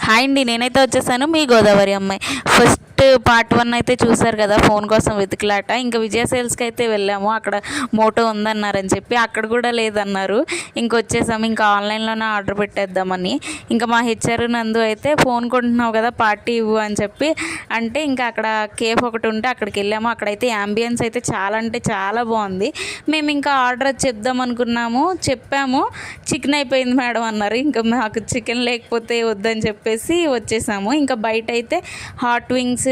Hi అండి, నేనైతే వచ్చేసాను మీ గోదావరి అమ్మాయి. ఫస్ట్ పార్ట్ 1 అయితే చూసారు కదా, ఫోన్ కోసం వెతుకులాట. ఇంకా విజయ సేల్స్కి అయితే వెళ్ళాము, అక్కడ మోటో ఉందన్నారని చెప్పి, అక్కడ కూడా లేదన్నారు. ఇంకొచ్చేసాము, ఇంకా ఆన్లైన్లోనే ఆర్డర్ పెట్టేద్దామని. ఇంకా మా హెచ్ఆర్ నందు అయితే ఫోన్ కొంటున్నావు కదా పార్టీ ఇవ్వు అని చెప్పి అంటే, ఇంకా అక్కడ కేఫ్ ఒకటి ఉంటే అక్కడికి వెళ్ళాము. అక్కడైతే యాంబియన్స్ అయితే చాలా అంటే చాలా బాగుంది. మేము ఇంకా ఆర్డర్ చెప్దాం అనుకున్నాము, చెప్పాము, చికెన్ అయిపోయింది మేడం అన్నారు. ఇంకా మాకు చికెన్ లేకపోతే వద్దని చెప్పేసి వచ్చేసాము. ఇంకా బయట అయితే హాట్ వింగ్స్ను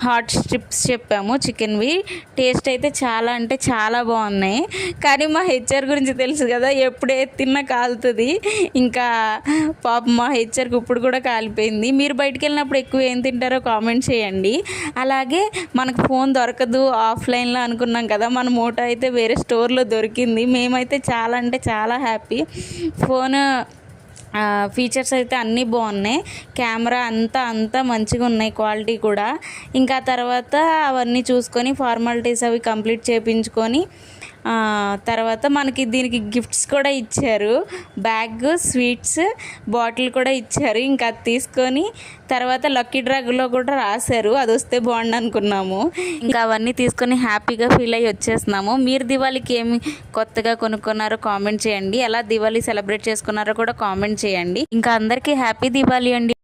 హాట్ స్ట్రిప్స్ చెప్పాము చికెన్వి. టేస్ట్ అయితే చాలా అంటే చాలా బాగున్నాయి. కానీ మా హెచ్ఆర్ గురించి తెలుసు కదా, ఎప్పుడే తిన్నా కాలుతుంది. ఇంకా పాప మా హెచ్ఆర్కి ఇప్పుడు కూడా కాలిపోయింది. మీరు బయటికి వెళ్ళినప్పుడు ఎక్కువ ఏం తింటారో కామెంట్ చేయండి. అలాగే మనకు ఫోన్ దొరకదు ఆఫ్లైన్లో అనుకున్నాం కదా, మన మోటో అయితే వేరే స్టోర్లో దొరికింది. మేమైతే చాలా అంటే చాలా హ్యాపీ. ఫోన్ ఫీచర్స్ అయితే అన్నీ బాగున్నాయి, కెమెరా అంతా మంచిగా ఉన్నాయి, క్వాలిటీ కూడా. ఇంకా తర్వాత అవన్నీ చూసుకొని ఫార్మాలిటీస్ అవి కంప్లీట్ చేయించుకొని తర్వాత మనకి దీనికి గిఫ్ట్స్ కూడా ఇచ్చారు, బ్యాగ్, స్వీట్స్, బాటిల్ కూడా ఇచ్చారు. ఇంకా అది తీసుకొని తర్వాత లక్కీ డ్రాగ్లో కూడా రాశారు, అది వస్తే బాగుండు అనుకున్నాము. ఇంకా అవన్నీ తీసుకొని హ్యాపీగా ఫీల్ అయ్యి వచ్చేస్తున్నాము. మీరు దివాళీకి ఏమి కొత్తగా కొనుక్కున్నారో కామెంట్ చేయండి, ఎలా దివాళీ సెలబ్రేట్ చేసుకున్నారో కూడా కామెంట్ చేయండి. ఇంకా అందరికీ హ్యాపీ దివాళీ అండి.